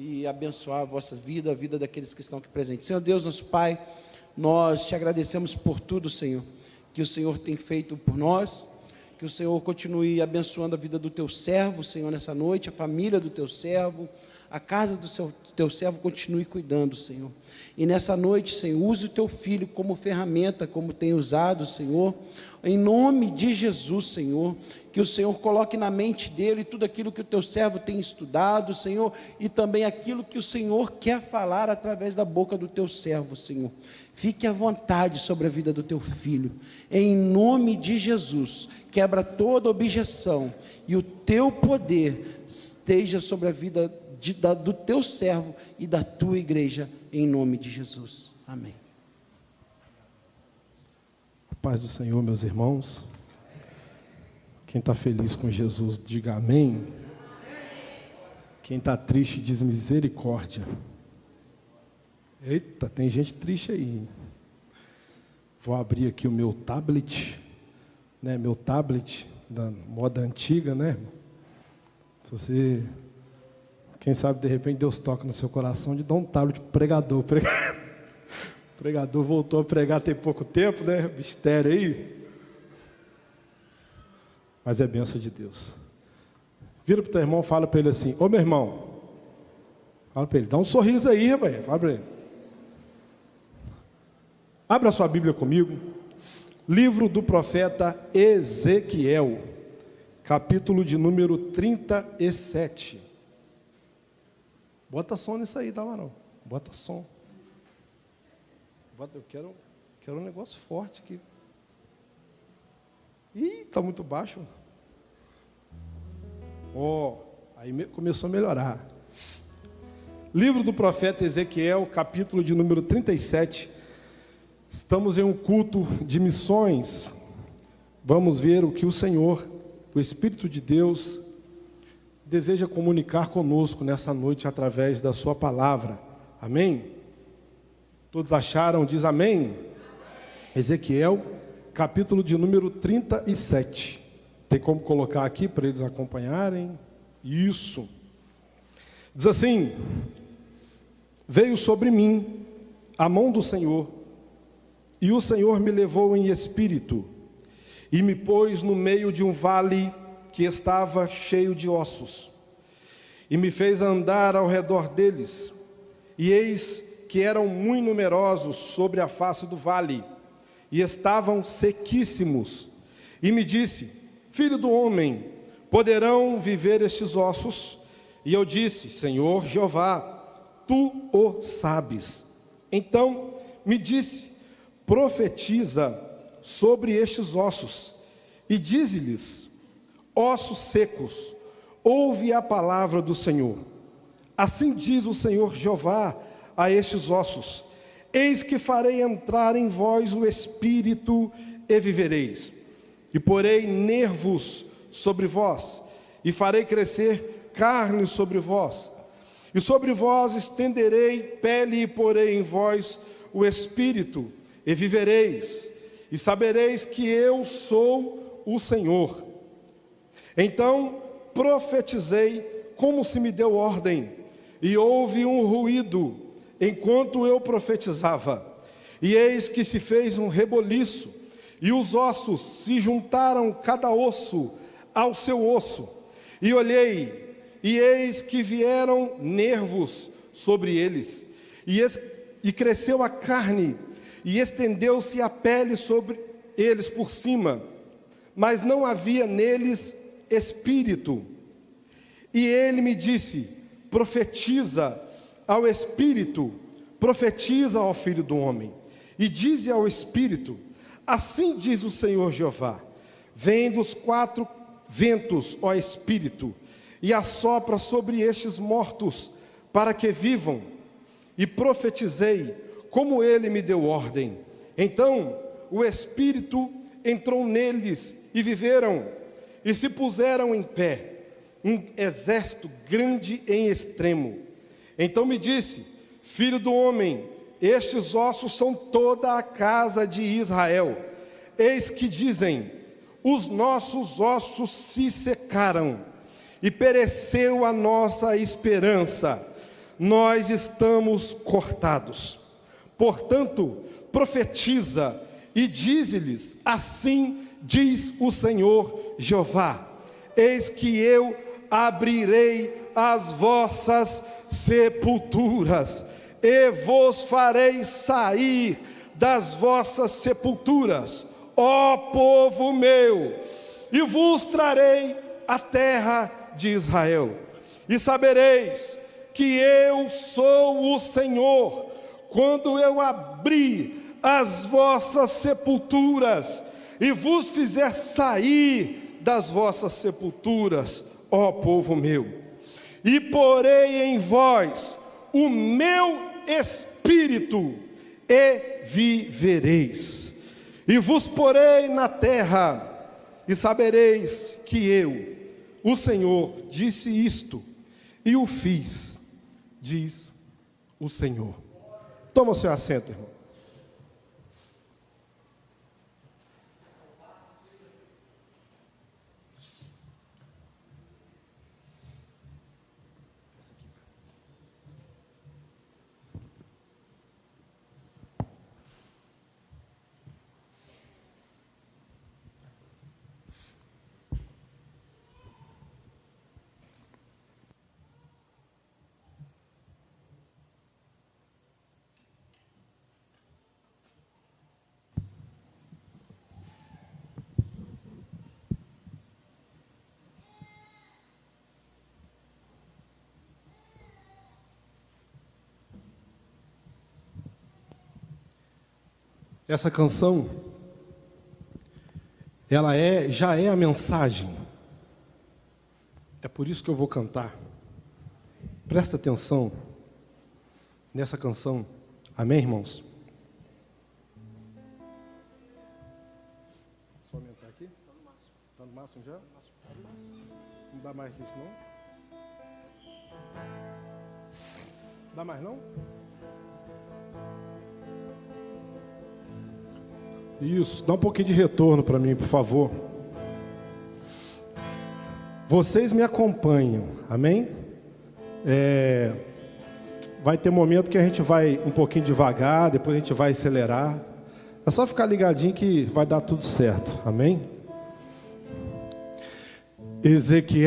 e abençoar a vossa vida, a vida daqueles que estão aqui presentes. Senhor Deus, nosso Pai, nós te agradecemos por tudo, Senhor, que o Senhor tem feito por nós, que o Senhor continue abençoando a vida do teu servo, Senhor, nessa noite, a família do teu servo, a casa do teu servo, continue cuidando, Senhor. E nessa noite, Senhor, use o teu filho como ferramenta, como tem usado, Senhor, em nome de Jesus, Senhor, que o Senhor coloque na mente dele tudo aquilo que o teu servo tem estudado, Senhor, e também aquilo que o Senhor quer falar através da boca do teu servo, Senhor. Fique à vontade sobre a vida do teu filho, em nome de Jesus. Quebra toda objeção e o teu poder esteja sobre a vida do teu servo e da tua igreja, em nome de Jesus. Amém. A paz do Senhor, meus irmãos. Quem está feliz com Jesus, diga amém. Quem está triste, diz misericórdia. Eita, tem gente triste aí. Vou abrir aqui o meu tablet, né? Meu tablet da moda antiga, né? Se você, quem sabe de repente Deus toca no seu coração de dar um tablet pro pregador. O pregador voltou a pregar tem pouco tempo, né? Mistério aí. Mas é bênção de Deus. Vira para o teu irmão, fala para ele assim: ô meu irmão, fala para ele, dá um sorriso aí, rapaz. Fala para ele. Abra a sua Bíblia comigo. Livro do profeta Ezequiel, capítulo de número 37. Bota som nisso aí, tá, não? Bota som. Eu quero um negócio forte aqui. Ih, está muito baixo. Aí começou a melhorar. Livro do profeta Ezequiel, capítulo de número 37. Estamos em um culto de missões. Vamos ver o que o Senhor, o Espírito de Deus, deseja comunicar conosco nessa noite através da sua palavra. Amém? Todos acharam? Diz amém. Amém. Ezequiel, capítulo de número 37. Tem como colocar aqui para eles acompanharem? Isso. Diz assim: veio sobre mim a mão do Senhor, e o Senhor me levou em espírito, e me pôs no meio de um vale que estava cheio de ossos, e me fez andar ao redor deles, e eis que eram muito numerosos sobre a face do vale, e estavam sequíssimos. E me disse: filho do homem, poderão viver estes ossos? E eu disse: Senhor Jeová, tu o sabes. Então me disse: profetiza sobre estes ossos, e dize-lhes: ossos secos, ouve a palavra do Senhor. Assim diz o Senhor Jeová a estes ossos: eis que farei entrar em vós o espírito e vivereis, e porei nervos sobre vós, e farei crescer carne sobre vós, e sobre vós estenderei pele, e porei em vós o espírito, e vivereis, e sabereis que eu sou o Senhor. Então profetizei como se me deu ordem, e houve um ruído enquanto eu profetizava, e eis que se fez um reboliço, e os ossos se juntaram cada osso ao seu osso, e olhei, e eis que vieram nervos sobre eles, e cresceu a carne, e estendeu-se a pele sobre eles por cima, mas não havia neles espírito. E ele me disse: profetiza ao espírito, profetiza ao filho do homem, e dize ao espírito: assim diz o Senhor Jeová, vem dos 4 ventos, ó espírito, e assopra sobre estes mortos, para que vivam. E profetizei como ele me deu ordem. Então o espírito entrou neles, e viveram, e se puseram em pé, um exército grande em extremo. Então me disse: filho do homem, estes ossos são toda a casa de Israel. Eis que dizem: os nossos ossos se secaram, e pereceu a nossa esperança. nós estamos cortados. Portanto, profetiza e dize-lhes: assim diz o Senhor Jeová: eis que eu abrirei as vossas sepulturas, e vos farei sair das vossas sepulturas, ó povo meu, e vos trarei a terra de Israel. E sabereis que eu sou o Senhor, quando eu abrir as vossas sepulturas, e vos fizer sair das vossas sepulturas, ó povo meu. E porei em vós o meu espírito, e vivereis. E vos porei na terra, e sabereis que eu, o Senhor, disse isto, e o fiz, diz o Senhor. Toma o seu assento, irmão. Essa canção, ela já é a mensagem. É por isso que eu vou cantar. Presta atenção nessa canção. Amém, irmãos? Só aumentar aqui? Está no máximo já? Não dá mais que isso, não? Dá mais, não? Isso, dá um pouquinho de retorno para mim, por favor. Vocês me acompanham, amém? Vai ter momento que a gente vai um pouquinho devagar, depois a gente vai acelerar. É só ficar ligadinho que vai dar tudo certo, amém? Ezequiel,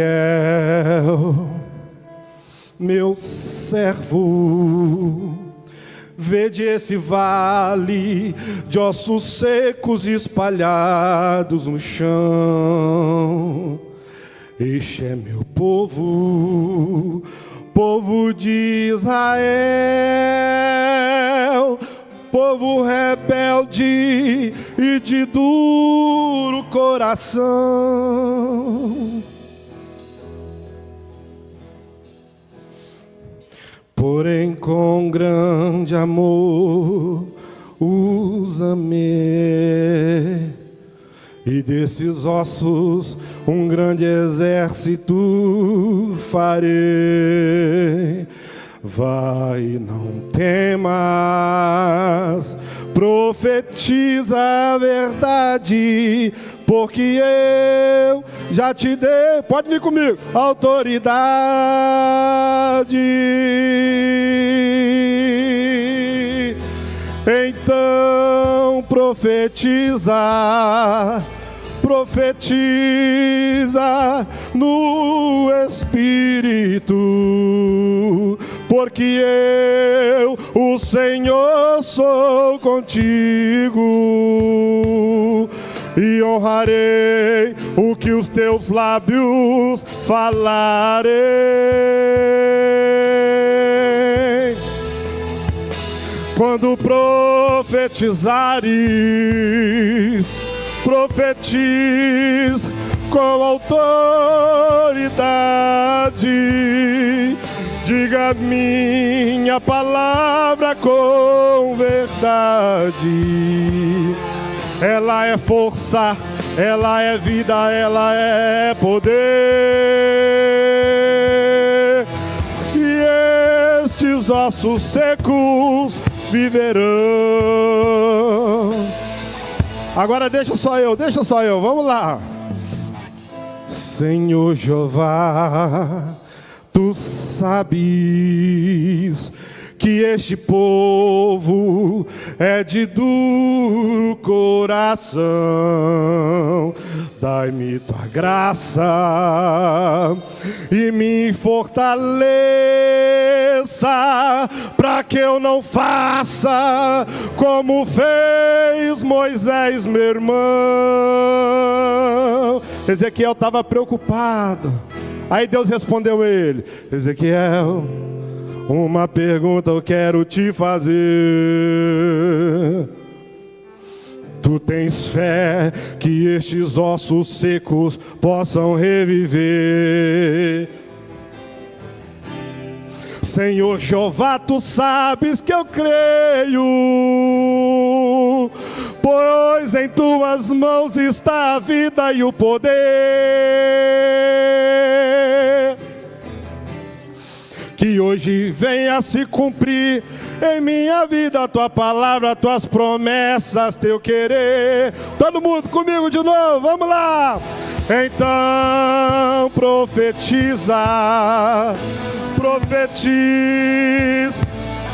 meu servo, vede esse vale de ossos secos espalhados no chão. Este é meu povo, povo de Israel, povo rebelde e de duro coração. Porém com grande amor os amei, e desses ossos um grande exército farei. Vai, não temas, profetiza a verdade, porque eu já te dei, pode vir comigo, autoridade. Então profetiza, profetiza no Espírito, porque eu, o Senhor, sou contigo, e honrarei o que os teus lábios falarem. Quando profetizares, profetiza com autoridade, diga minha palavra com verdade. Ela é força, ela é vida, ela é poder. E estes ossos secos viverão. Agora deixa só eu, vamos lá. Senhor Jeová, tu sabes que este povo é de duro coração. Dai-me tua graça e me fortaleça, para que eu não faça como fez Moisés, meu irmão. Ezequiel estava preocupado. Aí Deus respondeu a ele: Ezequiel, uma pergunta eu quero te fazer. Tu tens fé que estes ossos secos possam reviver? Senhor Jeová, tu sabes que eu creio, pois em tuas mãos está a vida e o poder. Que hoje venha se cumprir em minha vida a tua palavra, tuas promessas, teu querer. Todo mundo comigo de novo, vamos lá. Então profetiza, profetiza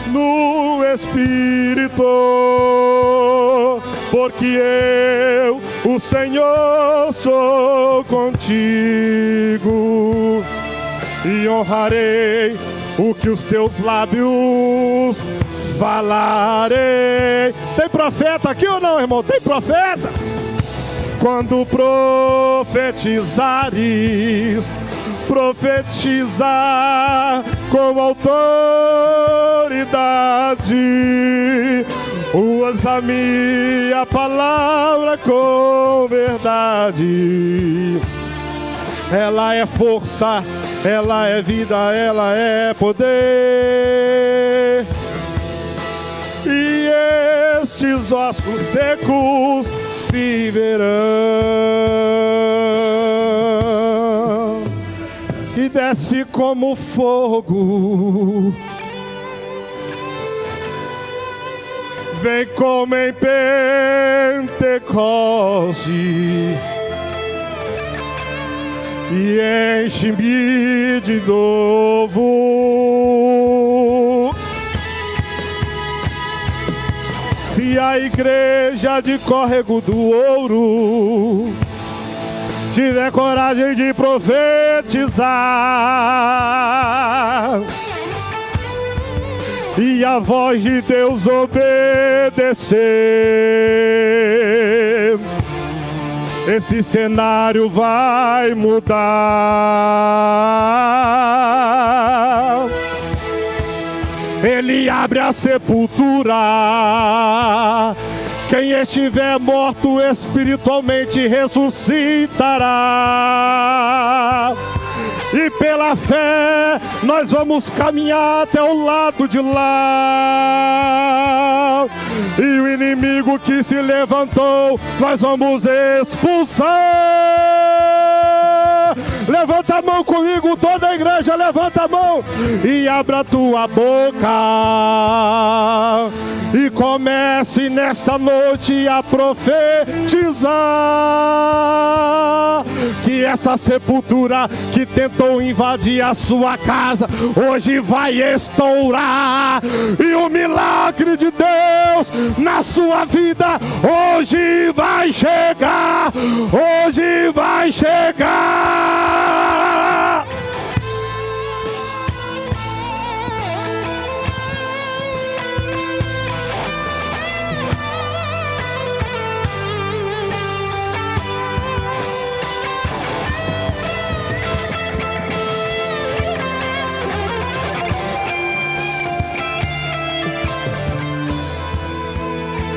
no Espírito, porque eu, o Senhor, sou contigo e honrarei o que os teus lábios falarei. Tem profeta aqui ou não, irmão? Tem profeta? Quando profetizares, profetizar com autoridade, usa a minha palavra com verdade. Ela é força, ela é vida, ela é poder. E estes ossos secos viverão. E desce como fogo, vem como em Pentecoste e enche-me de novo. Se a igreja de Córrego do Ouro tiver coragem de profetizar e a voz de Deus obedecer, esse cenário vai mudar. Ele abre a sepultura. Quem estiver morto espiritualmente ressuscitará. E pela fé nós vamos caminhar até o lado de lá. E o inimigo que se levantou, nós vamos expulsar. Levanta a mão comigo, toda a igreja, levanta a mão e abra a tua boca e comece nesta noite a profetizar que essa sepultura que tentou invadir a sua casa hoje vai estourar, e o milagre de Deus na sua vida hoje vai chegar, hoje vai chegar.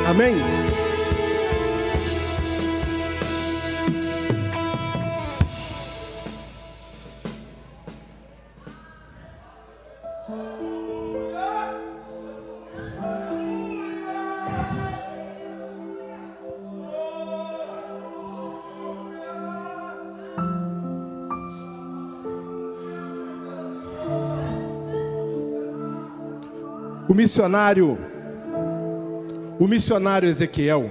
Amém? O missionário Ezequiel,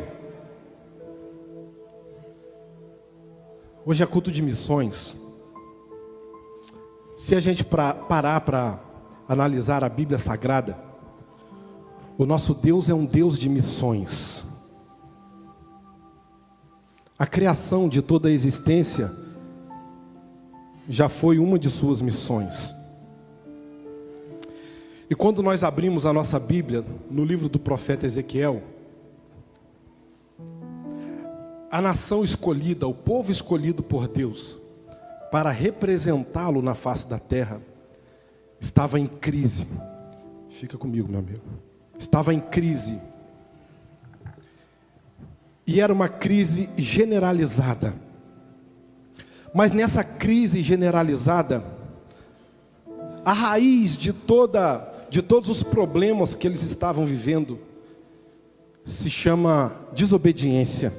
hoje é culto de missões. Se a gente parar para analisar a Bíblia Sagrada, O nosso Deus é um Deus de missões. A criação de toda a existência já foi uma de suas missões. E quando nós abrimos a nossa Bíblia, no livro do profeta Ezequiel, a nação escolhida, o povo escolhido por Deus, para representá-lo na face da terra, estava em crise. Fica comigo, meu amigo. Estava em crise. E era uma crise generalizada. Mas nessa crise generalizada, a raiz de todos os problemas que eles estavam vivendo se chama desobediência.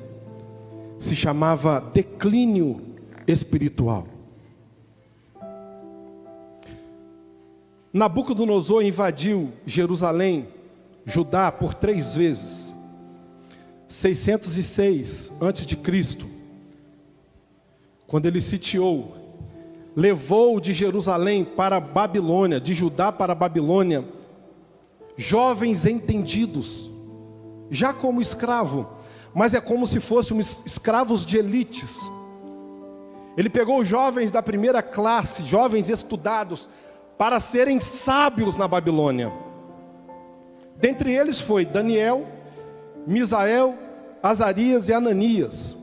Se chamava declínio espiritual. Nabucodonosor invadiu Jerusalém, Judá, por 3 vezes. 606 a.C., quando ele sitiou, levou de Jerusalém para a Babilônia, de Judá para a Babilônia, jovens entendidos, já como escravo, mas é como se fossem escravos de elites. Ele pegou jovens da primeira classe, jovens estudados, para serem sábios na Babilônia. Dentre eles foi Daniel, Misael, Azarias e Ananias.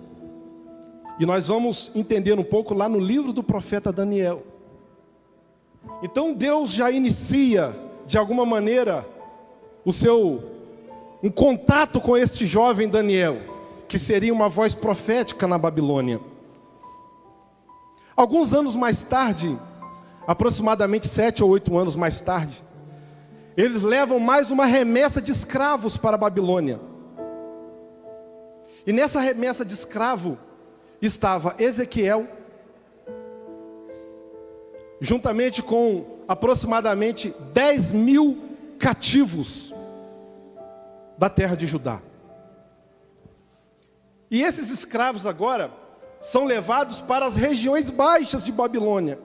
E nós vamos entender um pouco lá no livro do profeta Daniel. Então Deus já inicia, de alguma maneira, um contato com este jovem Daniel, que seria uma voz profética na Babilônia. Alguns anos mais tarde, aproximadamente 7 ou 8 anos mais tarde, eles levam mais uma remessa de escravos para a Babilônia. E nessa remessa de escravo estava Ezequiel, juntamente com aproximadamente 10.000 cativos da terra de Judá. E esses escravos agora são levados para as regiões baixas de Babilônia.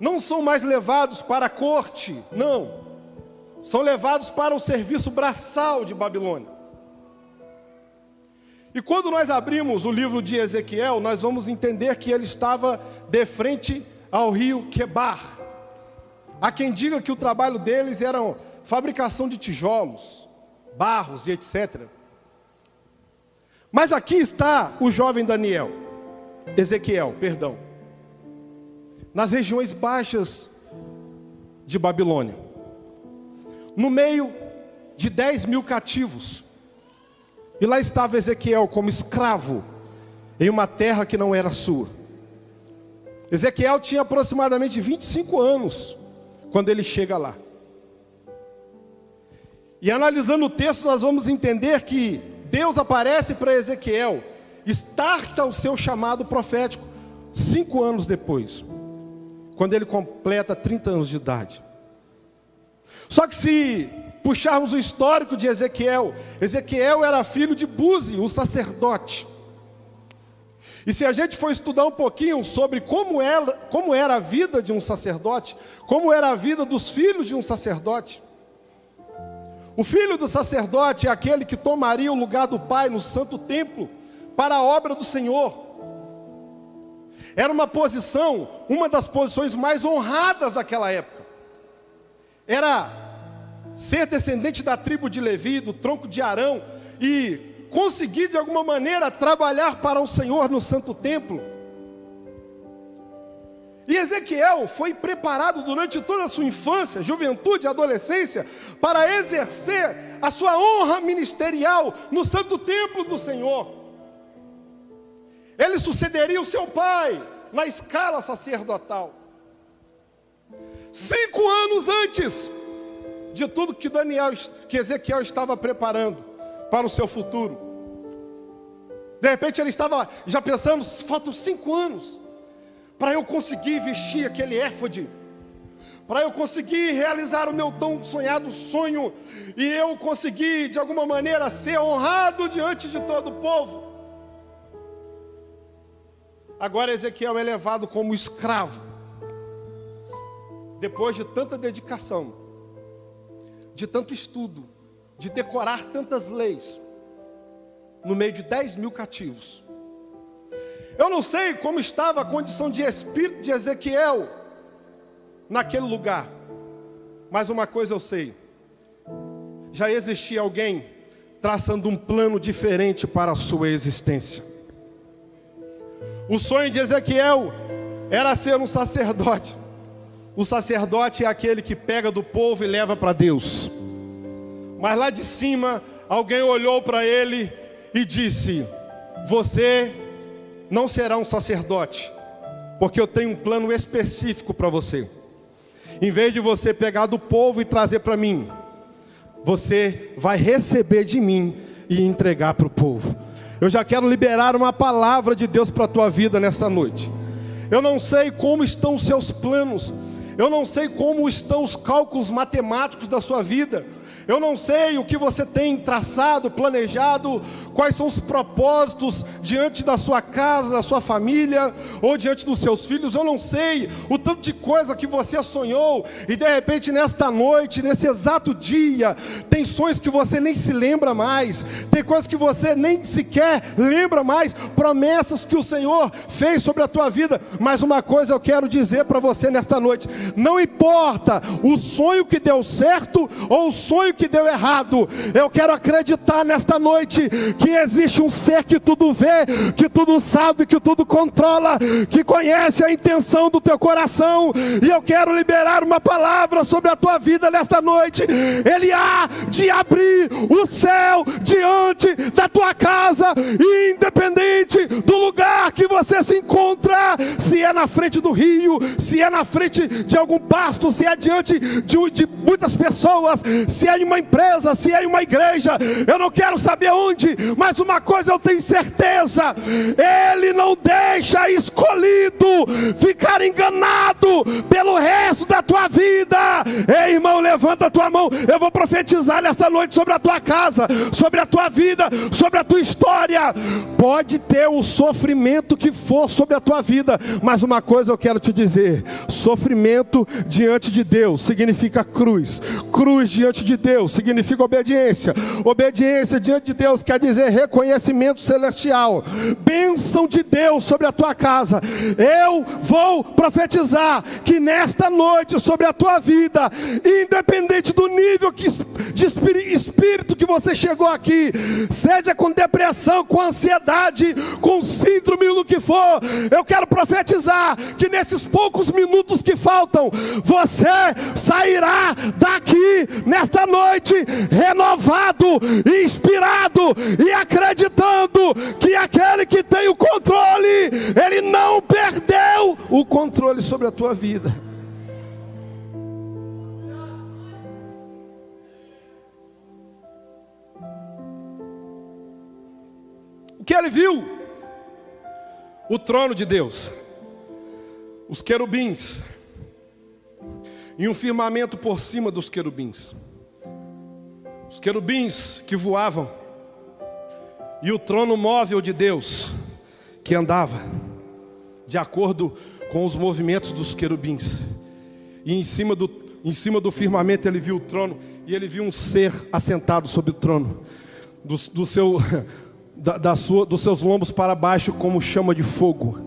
Não são mais levados para a corte, não. São levados para o serviço braçal de Babilônia. E quando nós abrimos o livro de Ezequiel, nós vamos entender que ele estava de frente ao rio Quebar. Há quem diga que o trabalho deles era fabricação de tijolos, barros e etc. Mas aqui está o jovem Ezequiel, nas regiões baixas de Babilônia, no meio de 10.000 cativos. E lá estava Ezequiel como escravo em uma terra que não era sua. Ezequiel tinha aproximadamente 25 anos quando ele chega lá. E analisando o texto, nós vamos entender que Deus aparece para Ezequiel, starta o seu chamado profético 5 anos depois, quando ele completa 30 anos de idade. Só que se puxarmos o histórico de Ezequiel, Ezequiel era filho de Buzi, o sacerdote. E se a gente for estudar um pouquinho sobre como era a vida de um sacerdote, como era a vida dos filhos de um sacerdote, o filho do sacerdote é aquele que tomaria o lugar do pai no santo templo para a obra do Senhor. Era uma posição, uma das posições mais honradas daquela época. Era ser descendente da tribo de Levi, do tronco de Arão, e conseguir de alguma maneira trabalhar para o Senhor no santo templo. E Ezequiel foi preparado durante toda a sua infância, juventude e adolescência para exercer a sua honra ministerial no santo templo do Senhor. Ele sucederia o seu pai na escala sacerdotal. 5 anos antes de tudo que Ezequiel estava preparando para o seu futuro. De repente ele estava já pensando, faltam 5 anos para eu conseguir vestir aquele éfode, para eu conseguir realizar o meu tão sonhado sonho, e eu conseguir de alguma maneira ser honrado diante de todo o povo. Agora Ezequiel é levado como escravo, depois de tanta dedicação, de tanto estudo, de decorar tantas leis, no meio de 10 mil cativos. Eu não sei como estava a condição de espírito de Ezequiel naquele lugar, mas uma coisa eu sei: já existia alguém traçando um plano diferente para a sua existência. O sonho de Ezequiel era ser um sacerdote. O sacerdote é aquele que pega do povo e leva para Deus. Mas lá de cima, alguém olhou para ele e disse: você não será um sacerdote, porque eu tenho um plano específico para você. Em vez de você pegar do povo e trazer para mim, você vai receber de mim e entregar para o povo. Eu já quero liberar uma palavra de Deus para a tua vida nesta noite. Eu não sei como estão os seus planos, eu não sei como estão os cálculos matemáticos da sua vida, eu não sei o que você tem traçado, planejado, quais são os propósitos diante da sua casa, da sua família, ou diante dos seus filhos. Eu não sei o tanto de coisa que você sonhou, e de repente nesta noite, nesse exato dia, tem sonhos que você nem se lembra mais, tem coisas que você nem sequer lembra mais, promessas que o Senhor fez sobre a tua vida. Mas uma coisa eu quero dizer para você nesta noite: não importa o sonho que deu certo ou o sonho que deu errado, eu quero acreditar nesta noite que existe um ser que tudo vê, que tudo sabe, que tudo controla, que conhece a intenção do teu coração. E eu quero liberar uma palavra sobre a tua vida nesta noite. Ele há de abrir o céu diante da tua casa, independente do lugar que você se encontra, se é na frente do rio, se é na frente de algum pasto, se é diante de muitas pessoas, se é em uma empresa, se é em uma igreja, eu não quero saber onde, mas uma coisa eu tenho certeza: Ele não deixa escolhido ficar enganado pelo resto da tua vida. Ei, irmão, levanta a tua mão. Eu vou profetizar nesta noite sobre a tua casa, sobre a tua vida, sobre a tua história. Pode ter o sofrimento que for sobre a tua vida, mas uma coisa eu quero te dizer: sofrimento diante de Deus significa cruz, cruz diante de Deus significa obediência, obediência diante de Deus quer dizer reconhecimento celestial, bênção de Deus sobre a tua casa. Eu vou profetizar que nesta noite sobre a tua vida, independente do nível de espírito que você chegou aqui, seja com depressão, com ansiedade, com síndrome, no que for, eu quero profetizar que nesses poucos minutos que faltam, você sairá daqui nesta noite renovado, inspirado e acreditando que aquele que tem o controle, ele não perdeu o controle sobre a tua vida. O que ele viu? O trono de Deus, os querubins, e um firmamento por cima dos querubins. Os querubins que voavam, e o trono móvel de Deus, que andava de acordo com os movimentos dos querubins. E em cima do firmamento ele viu o trono, e ele viu um ser assentado sobre o trono, dos seus lombos para baixo como chama de fogo,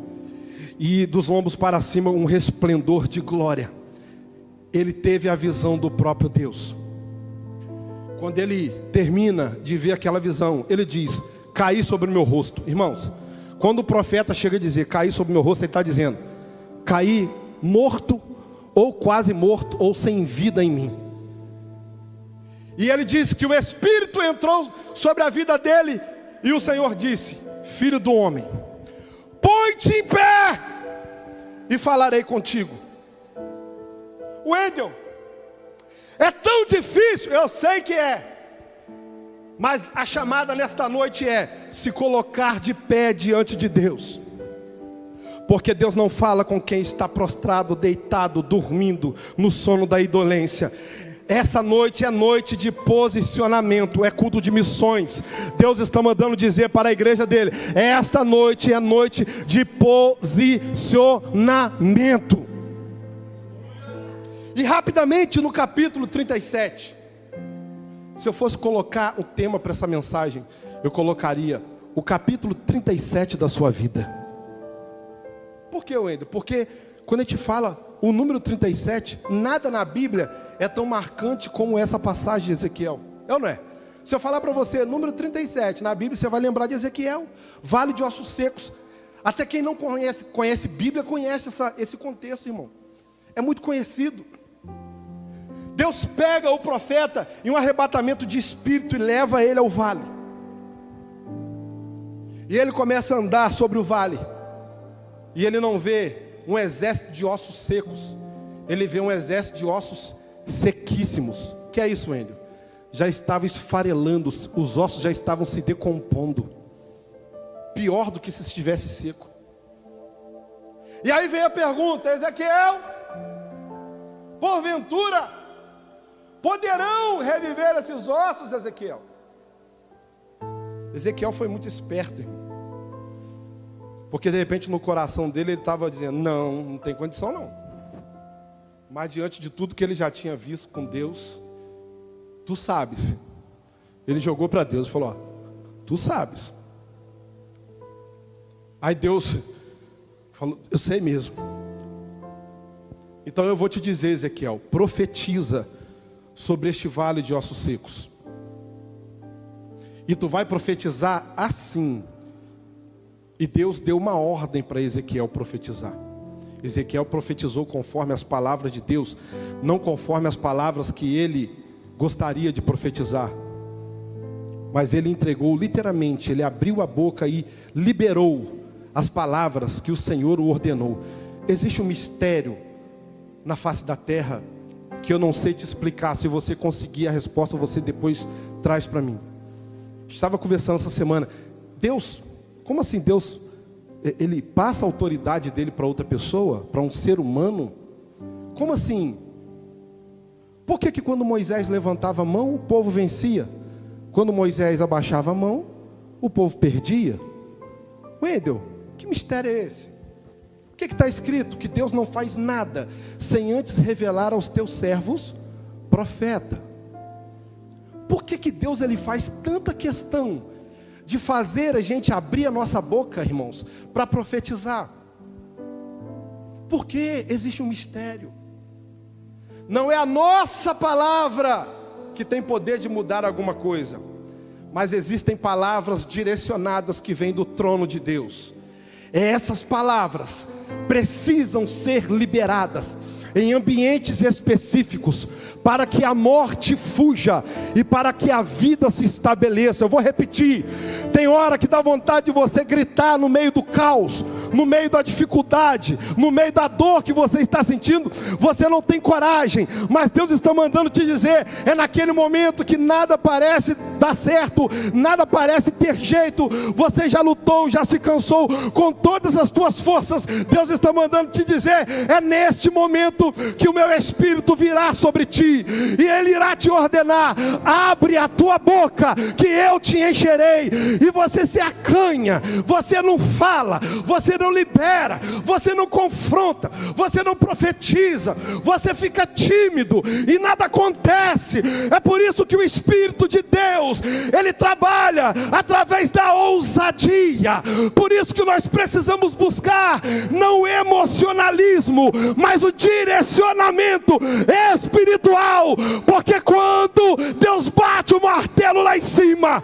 e dos lombos para cima um resplendor de glória. Ele teve a visão do próprio Deus. Quando ele termina de ver aquela visão, ele diz: caí sobre o meu rosto. Irmãos, quando o profeta chega a dizer caí sobre o meu rosto, ele está dizendo: caí morto, ou quase morto, ou sem vida em mim. E ele diz que o Espírito entrou sobre a vida dele, e o Senhor disse: filho do homem, põe-te em pé, e falarei contigo. Wendel, é tão difícil, eu sei que é, mas a chamada nesta noite é se colocar de pé diante de Deus, porque Deus não fala com quem está prostrado, deitado, dormindo no sono da indolência. Essa noite é noite de posicionamento, é culto de missões. Deus está mandando dizer para a igreja dele: esta noite é noite de posicionamento. E rapidamente no capítulo 37, Se eu fosse colocar o tema para essa mensagem, eu colocaria o capítulo 37 da sua vida. Por que, Wendel? Porque quando a gente fala o número 37, nada na Bíblia é tão marcante como essa passagem de Ezequiel. É ou não é? Se eu falar para você, número 37, na Bíblia você vai lembrar de Ezequiel, vale de ossos secos. Até quem não conhece Bíblia, conhece esse contexto, irmão. É muito conhecido. Deus pega o profeta em um arrebatamento de espírito e leva ele ao vale. E ele começa a andar sobre o vale. E ele não vê um exército de ossos secos. Ele vê um exército de ossos sequíssimos. O que é isso, Wendel? Já estava esfarelando, os ossos já estavam se decompondo. Pior do que se estivesse seco. E aí vem a pergunta: Ezequiel, porventura poderão reviver esses ossos, Ezequiel? Ezequiel foi muito esperto, irmão. Porque de repente no coração dele ele estava dizendo: não tem condição não. Mas diante de tudo que ele já tinha visto com Deus, tu sabes. Ele jogou para Deus e falou: ó, tu sabes. Aí Deus falou: eu sei mesmo. Então eu vou te dizer, Ezequiel, profetiza sobre este vale de ossos secos. E tu vai profetizar assim. E Deus deu uma ordem para Ezequiel profetizar. Ezequiel profetizou conforme as palavras de Deus, não conforme as palavras que ele gostaria de profetizar. Mas ele entregou literalmente, ele abriu a boca e liberou as palavras que o Senhor o ordenou. Existe um mistério na face da terra que eu não sei te explicar. Se você conseguir a resposta, você depois traz para mim. Estava conversando essa semana. Deus, como assim Deus, ele passa a autoridade dele para outra pessoa, para um ser humano? Como assim? Por que quando Moisés levantava a mão, o povo vencia? Quando Moisés abaixava a mão, o povo perdia? Wendel, que mistério é esse? O que está escrito? Que Deus não faz nada sem antes revelar aos teus servos profeta. Por que Deus ele faz tanta questão de fazer a gente abrir a nossa boca, irmãos, para profetizar? Porque existe um mistério. Não é a nossa palavra que tem poder de mudar alguma coisa, mas existem palavras direcionadas que vêm do trono de Deus. Essas palavras precisam ser liberadas em ambientes específicos, para que a morte fuja e para que a vida se estabeleça. Eu vou repetir: tem hora que dá vontade de você gritar no meio do caos, no meio da dificuldade, no meio da dor que você está sentindo, você não tem coragem, mas Deus está mandando te dizer, é naquele momento que nada parece dar certo, nada parece ter jeito, você já lutou, já se cansou com todas as tuas forças, Deus está mandando te dizer, é neste momento que o meu Espírito virá sobre ti, e Ele irá te ordenar: abre a tua boca, que eu te encherei. E você se acanha, você não fala, você não libera, você não confronta, você não profetiza, você fica tímido e nada acontece. É por isso que o Espírito de Deus, Ele trabalha através da ousadia. Por isso que nós precisamos buscar não o emocionalismo, mas o direcionamento espiritual, porque quando Deus bate o martelo lá em cima,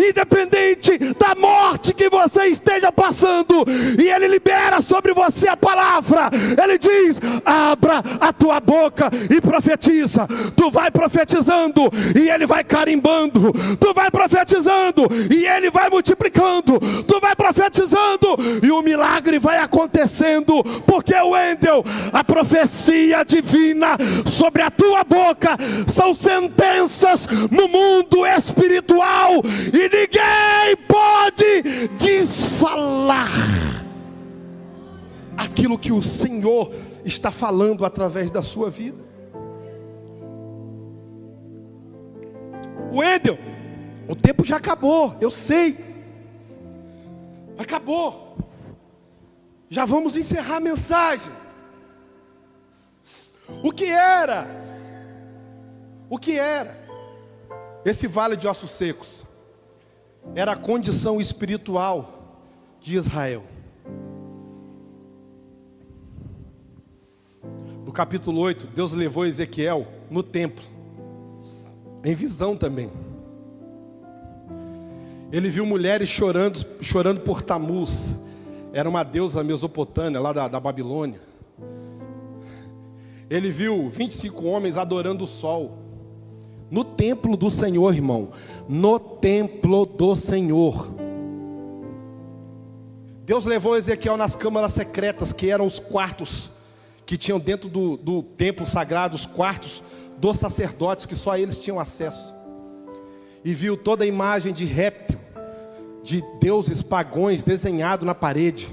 independente da morte que você esteja passando, e Ele libera sobre você a palavra, Ele diz: abra a tua boca e profetiza. Tu vai profetizando e Ele vai carimbando, tu vai profetizando e Ele vai multiplicando, tu vai profetizando e o milagre vai acontecendo. Porque, Wendel, a profecia divina sobre a tua boca são sentenças no mundo espiritual, e ninguém pode desfalar aquilo que o Senhor está falando através da sua vida. Wendel, o tempo já acabou, eu sei, acabou, já vamos encerrar a mensagem. O que era Esse vale de ossos secos era a condição espiritual de Israel. No capítulo 8, Deus levou Ezequiel no templo, em visão também. Ele viu mulheres chorando por Tamuz. Era uma deusa mesopotâmia, lá da Babilônia. Ele viu 25 homens adorando o sol. No templo do Senhor, irmão. No templo do Senhor. Deus levou Ezequiel nas câmaras secretas, que eram os quartos que tinham dentro do templo sagrado, os quartos dos sacerdotes, que só eles tinham acesso. E viu toda a imagem de réptil, de deuses pagões desenhado na parede.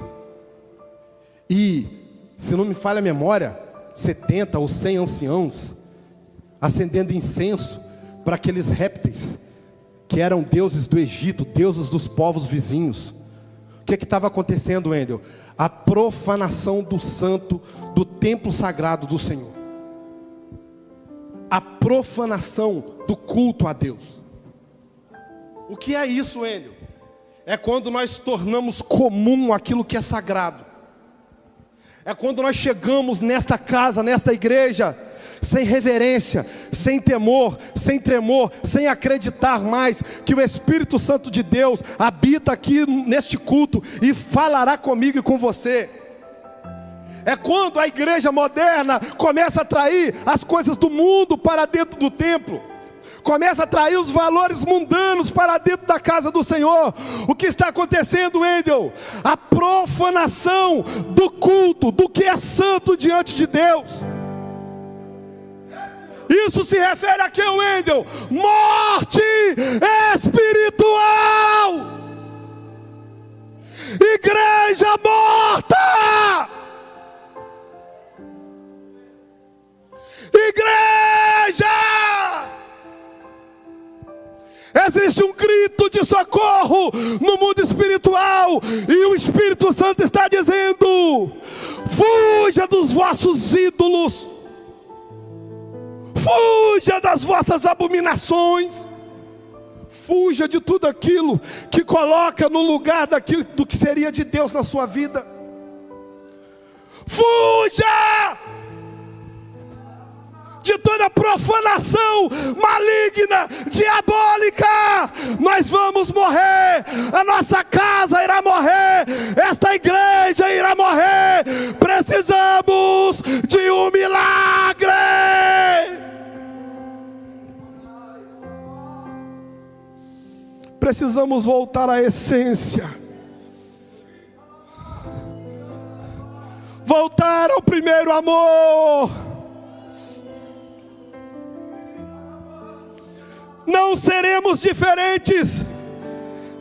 E, se não me falha a memória, 70 ou 100 anciãos acendendo incenso para aqueles répteis que eram deuses do Egito, deuses dos povos vizinhos. O que estava acontecendo, Wendel? A profanação do santo, do templo sagrado do Senhor. A profanação do culto a Deus. O que é isso, Wendel? É quando nós tornamos comum aquilo que é sagrado. É quando nós chegamos nesta casa, nesta igreja, sem reverência, sem temor, sem tremor, sem acreditar mais que o Espírito Santo de Deus habita aqui neste culto e falará comigo e com você. É quando a igreja moderna começa a trair as coisas do mundo para dentro do templo, começa a trair os valores mundanos para dentro da casa do Senhor. O que está acontecendo, Wendel? A profanação do culto, do que é santo diante de Deus. Isso se refere a quê, Wendel? Morte espiritual. Igreja morta. Igreja. Existe um grito de socorro no mundo espiritual, e o Espírito Santo está dizendo: fuja dos vossos ídolos, fuja das vossas abominações, fuja de tudo aquilo que coloca no lugar do que seria de Deus na sua vida. Fuja de toda profanação maligna, diabólica. Nós vamos morrer, a nossa casa irá morrer, esta igreja irá morrer. Precisamos de um milagre. Precisamos voltar à essência, voltar ao primeiro amor. Não seremos diferentes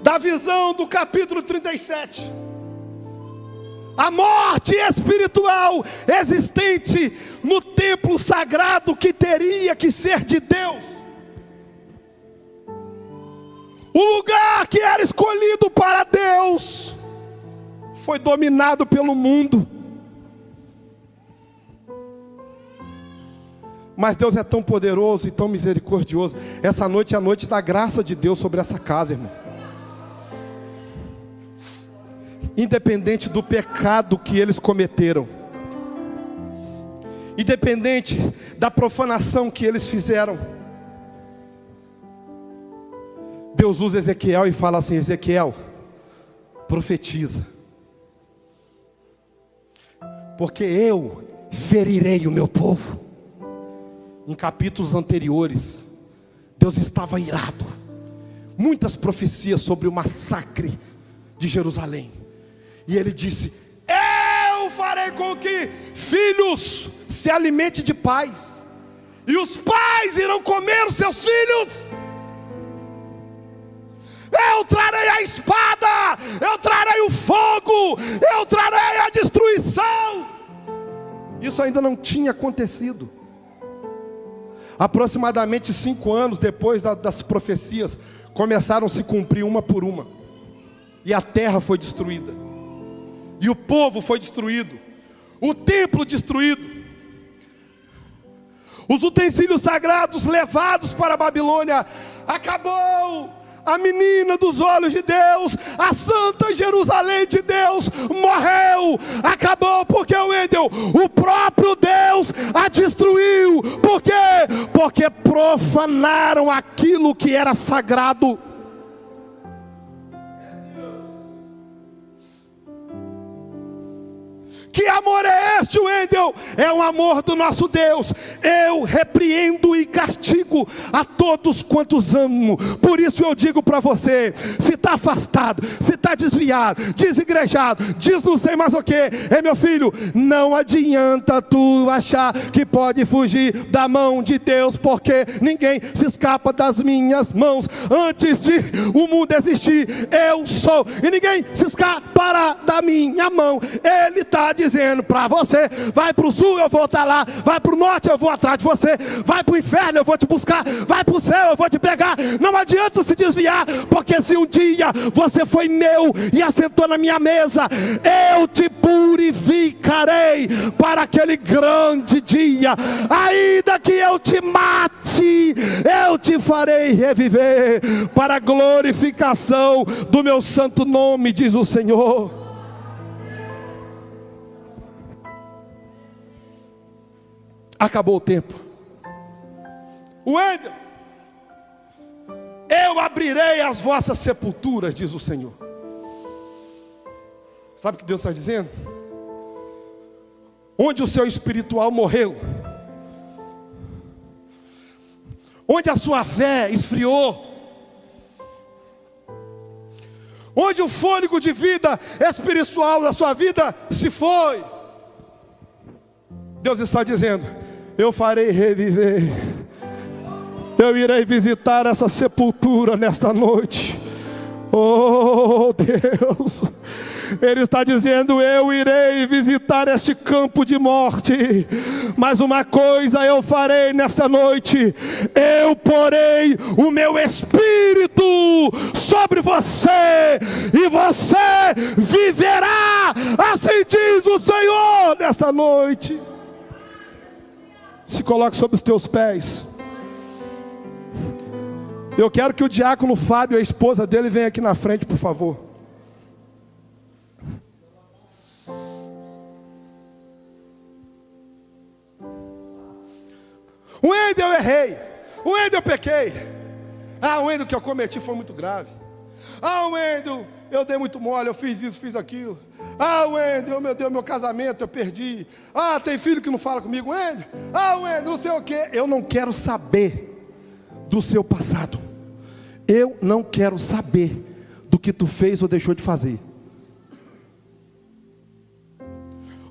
da visão do capítulo 37. A morte espiritual existente no templo sagrado que teria que ser de Deus. O lugar que era escolhido para Deus foi dominado pelo mundo. Mas Deus é tão poderoso e tão misericordioso. Essa noite é a noite da graça de Deus sobre essa casa, irmão. Independente do pecado que eles cometeram, independente da profanação que eles fizeram, Deus usa Ezequiel e fala assim: Ezequiel, profetiza, porque eu ferirei o meu povo. Em capítulos anteriores, Deus estava irado. Muitas profecias sobre o massacre de Jerusalém. E Ele disse: eu farei com que filhos se alimentem de pais, e os pais irão comer os seus filhos. Eu trarei a espada, eu trarei o fogo, eu trarei a destruição. Isso ainda não tinha acontecido. Aproximadamente 5 anos depois das profecias, começaram a se cumprir uma por uma. E a terra foi destruída. E o povo foi destruído. O templo destruído. os utensílios sagrados levados para a Babilônia. Acabou. A menina dos olhos de Deus, a santa Jerusalém de Deus, morreu. Acabou porque o próprio Deus a destruiu. Por quê? Porque profanaram aquilo que era sagrado. Que amor é este, Wendel? É o amor do nosso Deus. Eu repreendo e castigo a todos quantos amo. Por isso eu digo para você, se está afastado, se está desviado, desigrejado, diz não sei mais o que, meu filho, não adianta tu achar que pode fugir da mão de Deus, porque ninguém se escapa das minhas mãos. Antes de o mundo existir, eu sou, e ninguém se escapará da minha mão. Ele está dizendo para você, vai para o sul, eu vou estar lá, vai para o norte, eu vou atrás de você, vai para o inferno, eu vou te buscar, vai para o céu, eu vou te pegar. Não adianta se desviar, porque se um dia você foi meu e assentou na minha mesa, eu te purificarei para aquele grande dia. Ainda que eu te mate, eu te farei reviver para a glorificação do meu santo nome, diz o Senhor. Acabou o tempo. Wendel, eu abrirei as vossas sepulturas, diz o Senhor. Sabe o que Deus está dizendo? Onde o seu espiritual morreu, onde a sua fé esfriou, onde o fôlego de vida espiritual da sua vida se foi, Deus está dizendo, eu farei reviver. Eu irei visitar essa sepultura nesta noite. Oh Deus, Ele está dizendo, eu irei visitar este campo de morte. Mas uma coisa eu farei nesta noite, eu porei o meu Espírito sobre você, e você viverá, assim diz o Senhor nesta noite. Se coloque sobre os teus pés. Eu quero que o diácono Fábio e a esposa dele venham aqui na frente, por favor. Wendel, eu errei. Wendel, eu pequei. Wendel, o que eu cometi foi muito grave. Wendel, eu dei muito mole, eu fiz isso, fiz aquilo. Wendel, meu Deus, meu casamento eu perdi. Tem filho que não fala comigo. Wendel, Wendel, não sei o que. Eu não quero saber do seu passado. Eu não quero saber do que tu fez ou deixou de fazer.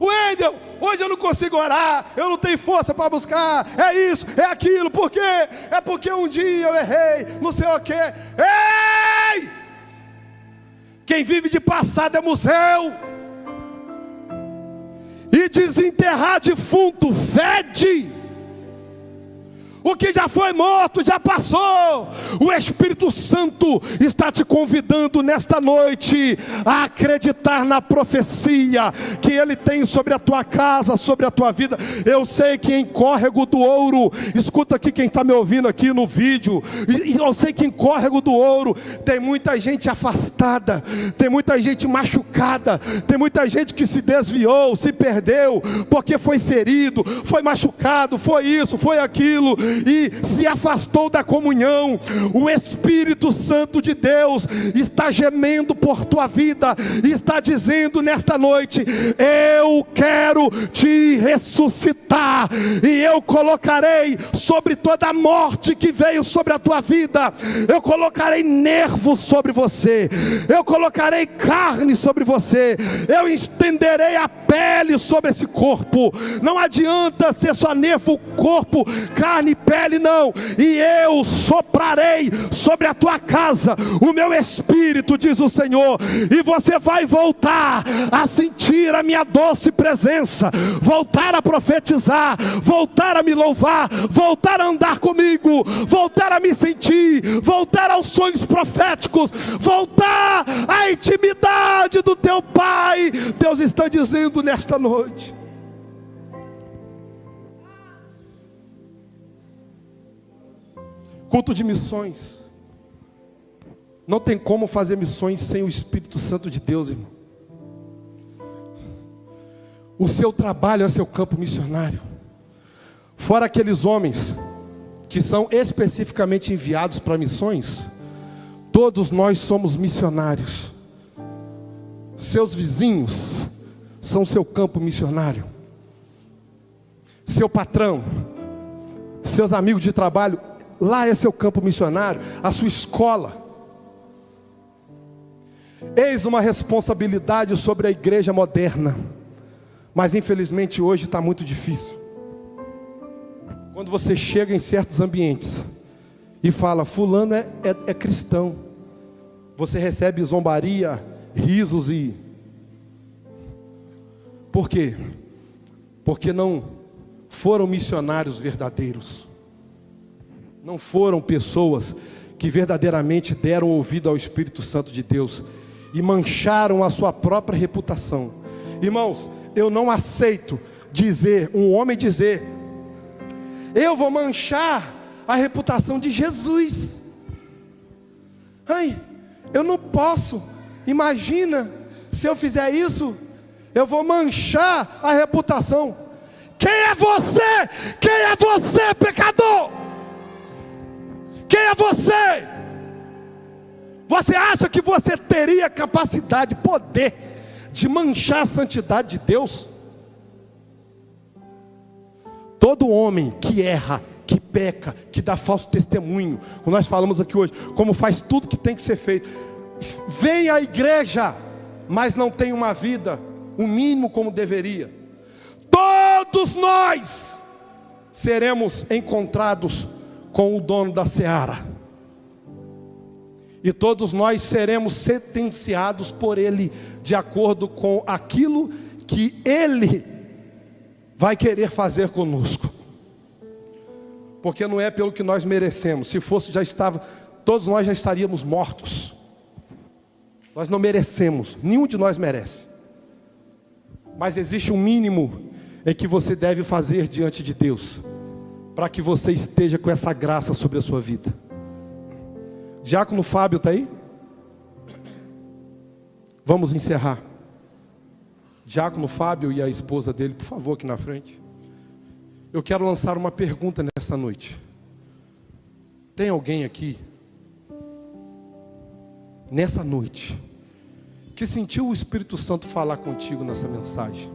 Wendel, hoje eu não consigo orar, eu não tenho força para buscar, é isso, é aquilo, por quê? É porque um dia eu errei, não sei o que. Ei! Quem vive de passado é museu, e desenterrar defunto fede. O que já foi morto, já passou. O Espírito Santo está te convidando nesta noite a acreditar na profecia que Ele tem sobre a tua casa, sobre a tua vida. Eu sei que em Córrego do Ouro, escuta aqui quem está me ouvindo aqui no vídeo, e eu sei que em Córrego do Ouro tem muita gente afastada, tem muita gente machucada, tem muita gente que se desviou, se perdeu, porque foi ferido, foi machucado, foi isso, foi aquilo, e se afastou da comunhão. O Espírito Santo de Deus está gemendo por tua vida, e está dizendo nesta noite, eu quero te ressuscitar, e eu colocarei sobre toda a morte que veio sobre a tua vida, eu colocarei nervos sobre você, eu colocarei carne sobre você, eu estenderei a pele sobre esse corpo. Não adianta ser só nervo, corpo, carne, pele, não. E eu soprarei sobre a tua casa o meu Espírito, diz o Senhor, e você vai voltar a sentir a minha doce presença, voltar a profetizar, voltar a me louvar, voltar a andar comigo, voltar a me sentir, voltar aos sonhos proféticos, voltar à intimidade do teu Pai. Deus está dizendo nesta noite. Culto de missões. Não tem como fazer missões sem o Espírito Santo de Deus, irmão. O seu trabalho é seu campo missionário. Fora aqueles homens que são especificamente enviados para missões, todos nós somos missionários. Seus vizinhos são seu campo missionário. Seu patrão, seus amigos de trabalho, lá é seu campo missionário. A sua escola. Eis uma responsabilidade sobre a igreja moderna. Mas infelizmente hoje está muito difícil. Quando você chega em certos ambientes e fala, fulano é cristão, você recebe zombaria, risos e... Por quê? Porque não foram missionários verdadeiros. Não foram pessoas que verdadeiramente deram ouvido ao Espírito Santo de Deus e mancharam a sua própria reputação. Irmãos, eu não aceito um homem dizer, eu vou manchar a reputação de Jesus. Ai, eu não posso. Imagina, se eu fizer isso, eu vou manchar a reputação. Quem é você? Quem é você, pecador? Quem é você? Você acha que você teria capacidade, poder de manchar a santidade de Deus? Todo homem que erra, que peca, que dá falso testemunho, como nós falamos aqui hoje, como faz tudo que tem que ser feito, vem à igreja, mas não tem uma vida, o mínimo como deveria. Todos nós seremos encontrados com o dono da seara. E todos nós seremos sentenciados por Ele, de acordo com aquilo que Ele vai querer fazer conosco. Porque não é pelo que nós merecemos. Se fosse, todos nós já estaríamos mortos. Nós não merecemos, nenhum de nós merece. Mas existe um mínimo em que você deve fazer diante de Deus, para que você esteja com essa graça sobre a sua vida. Diácono Fábio está aí? Vamos encerrar. Diácono Fábio e a esposa dele, por favor, aqui na frente. Eu quero lançar uma pergunta nessa noite. Tem alguém aqui, nessa noite, que sentiu o Espírito Santo falar contigo nessa mensagem?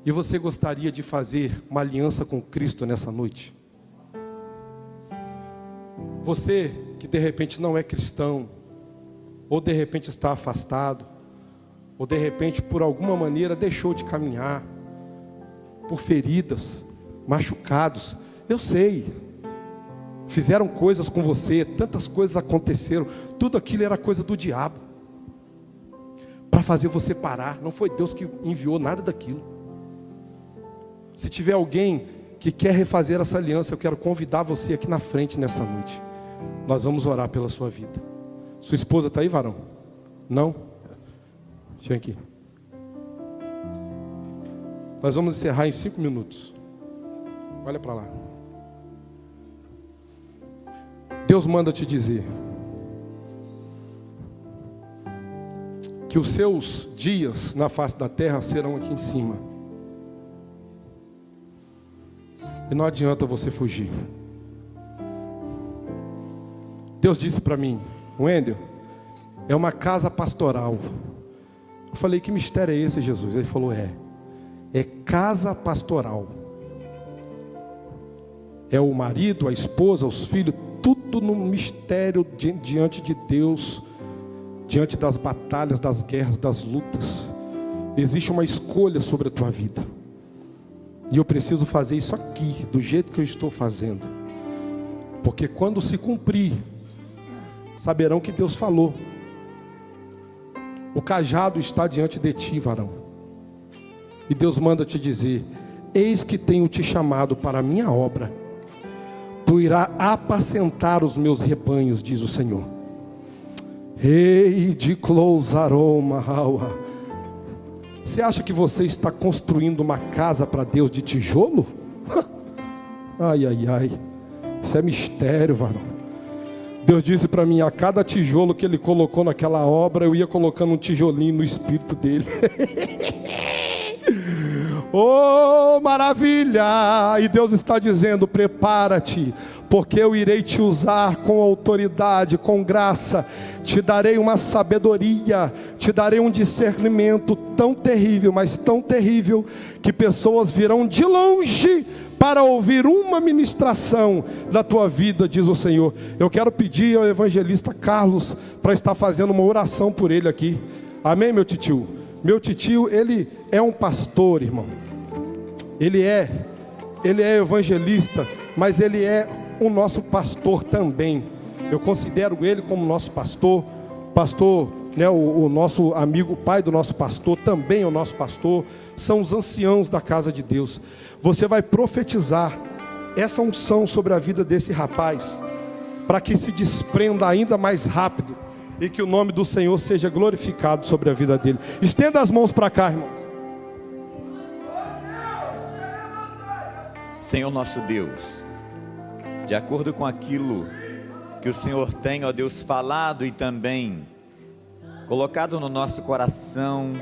E você gostaria de fazer uma aliança com Cristo nessa noite? Você que de repente não é cristão, ou de repente está afastado, ou de repente por alguma maneira deixou de caminhar, por feridas, machucados, eu sei, fizeram coisas com você, tantas coisas aconteceram, tudo aquilo era coisa do diabo, para fazer você parar, não foi Deus que enviou nada daquilo. Se tiver alguém que quer refazer essa aliança, eu quero convidar você aqui na frente nessa noite. Nós vamos orar pela sua vida. Sua esposa está aí, varão? Não? Vem aqui. Nós vamos encerrar em 5 minutos. Olha para lá. Deus manda te dizer que os seus dias na face da terra serão aqui em cima. E não adianta você fugir. Deus disse para mim, Wendel, é uma casa pastoral. Eu falei, que mistério é esse, Jesus? Ele falou, é casa pastoral. É o marido, a esposa, os filhos, tudo no mistério diante de Deus, diante das batalhas, das guerras, das lutas. Existe uma escolha sobre a tua vida. E eu preciso fazer isso aqui, do jeito que eu estou fazendo. Porque quando se cumprir, saberão que Deus falou. O cajado está diante de ti, varão. E Deus manda te dizer, eis que tenho te chamado para a minha obra. Tu irás apacentar os meus rebanhos, diz o Senhor. Rei de Clousaroma. Você acha que você está construindo uma casa para Deus de tijolo? Ai, ai, ai. Isso é mistério, varão. Deus disse para mim, a cada tijolo que Ele colocou naquela obra, eu ia colocando um tijolinho no espírito dele. Oh, maravilha! E Deus está dizendo, prepara-te, porque eu irei te usar com autoridade, com graça, te darei uma sabedoria, te darei um discernimento tão terrível, mas tão terrível, que pessoas virão de longe para ouvir uma ministração da tua vida, diz o Senhor. Eu quero pedir ao evangelista Carlos, para estar fazendo uma oração por ele aqui. Amém, meu titio? Meu titio, ele é um pastor, irmão. Ele é evangelista, mas ele é o nosso pastor também. Eu considero ele como nosso pastor, né, o nosso amigo, o pai do nosso pastor, também é o nosso pastor, são os anciãos da casa de Deus. Você vai profetizar essa unção sobre a vida desse rapaz, para que se desprenda ainda mais rápido, e que o nome do Senhor seja glorificado sobre a vida dele. Estenda as mãos para cá, irmão. Senhor nosso Deus, de acordo com aquilo que o Senhor tem, ó Deus, falado e também colocado no nosso coração,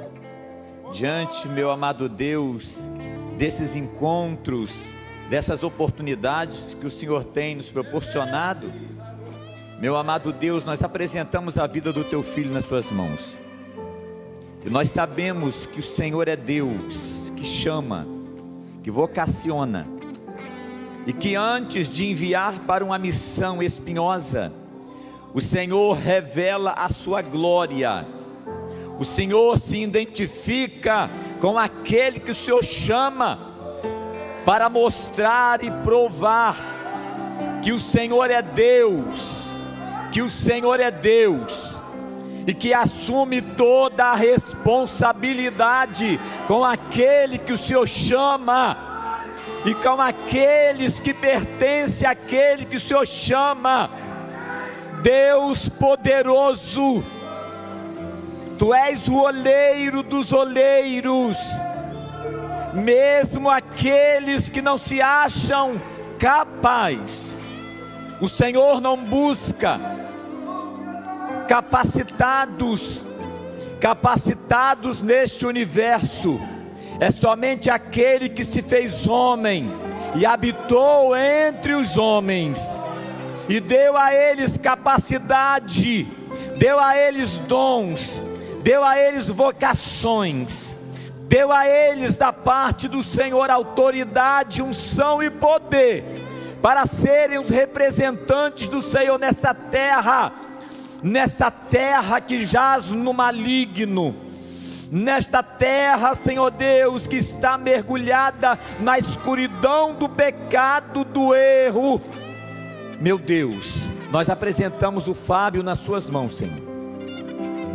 diante, meu amado Deus, desses encontros, dessas oportunidades que o Senhor tem nos proporcionado, meu amado Deus, nós apresentamos a vida do Teu Filho nas Suas mãos, e nós sabemos que o Senhor é Deus, que chama, que vocaciona, e que antes de enviar para uma missão espinhosa, o Senhor revela a sua glória. O Senhor se identifica com aquele que o Senhor chama, para mostrar e provar que o Senhor é Deus, que o Senhor é Deus, e que assume toda a responsabilidade com aquele que o Senhor chama, e com aqueles que pertencem àquele que o Senhor chama. Deus poderoso, Tu és o oleiro dos oleiros, mesmo aqueles que não se acham capazes, o Senhor não busca capacitados neste universo. É somente aquele que se fez homem e habitou entre os homens, e deu a eles capacidade, deu a eles dons, deu a eles vocações, deu a eles da parte do Senhor autoridade, unção e poder, para serem os representantes do Senhor nessa terra que jaz no maligno, nesta terra, Senhor Deus, que está mergulhada na escuridão do pecado, do erro. Meu Deus, nós apresentamos o Fábio nas Suas mãos, Senhor.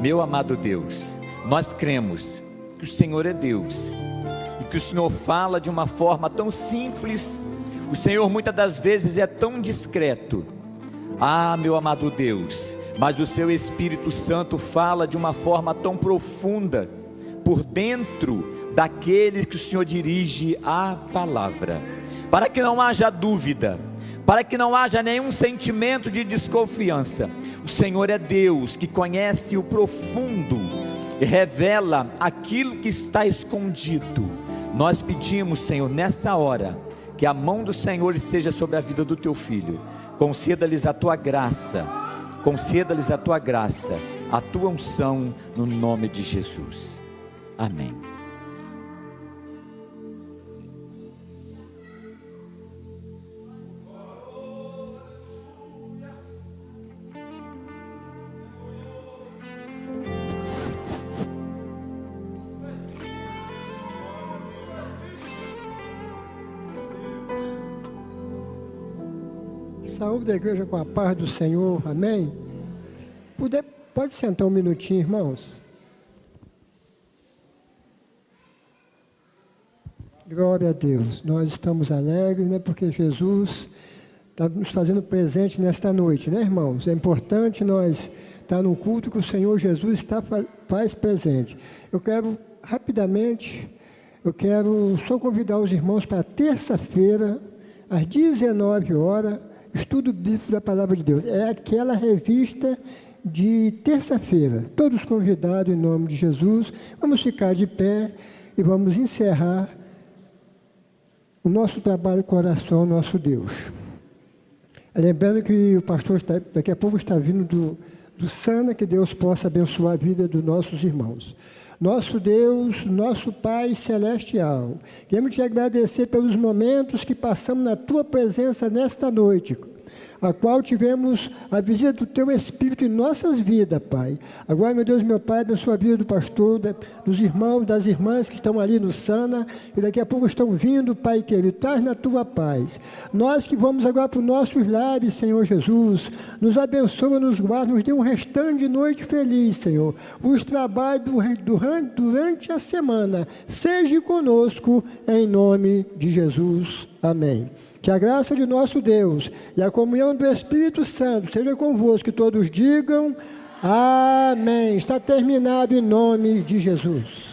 Meu amado Deus, nós cremos que o Senhor é Deus, e que o Senhor fala de uma forma tão simples. O Senhor muitas das vezes é tão discreto. Ah, meu amado Deus, mas o Seu Espírito Santo fala de uma forma tão profunda, por dentro daqueles que o Senhor dirige a palavra, para que não haja dúvida, para que não haja nenhum sentimento de desconfiança. O Senhor é Deus que conhece o profundo e revela aquilo que está escondido. Nós pedimos, Senhor, nessa hora, que a mão do Senhor esteja sobre a vida do Teu Filho. Conceda-lhes a Tua graça, conceda-lhes a Tua graça, a Tua unção, no nome de Jesus. Amém. Saúde da igreja com a paz do Senhor, amém? Pode sentar um minutinho, irmãos. Glória a Deus, nós estamos alegres, né? Porque Jesus está nos fazendo presente nesta noite, né, irmãos? É importante nós estar num culto que o Senhor Jesus faz presente. Eu quero, rapidamente, só convidar os irmãos para terça-feira, às 19 horas, estudo bíblico da Palavra de Deus. É aquela revista de terça-feira. Todos convidados em nome de Jesus. Vamos ficar de pé e vamos encerrar o nosso trabalho com oração ao nosso Deus. Lembrando que o pastor daqui a pouco está vindo do Sana, que Deus possa abençoar a vida dos nossos irmãos. Nosso Deus, nosso Pai Celestial, queremos te agradecer pelos momentos que passamos na Tua presença nesta noite, a qual tivemos a visita do Teu Espírito em nossas vidas, Pai. Agora, meu Deus, meu Pai, abençoa a vida do pastor, dos irmãos, das irmãs que estão ali no Sana, e daqui a pouco estão vindo, Pai querido, traz na Tua paz. Nós que vamos agora para os nossos lares, Senhor Jesus, nos abençoa, nos guarda, nos dê um restante de noite feliz, Senhor. Os trabalhos durante a semana, seja conosco, em nome de Jesus. Amém. Que a graça de nosso Deus e a comunhão do Espírito Santo seja convosco, que todos digam amém. Está terminado em nome de Jesus.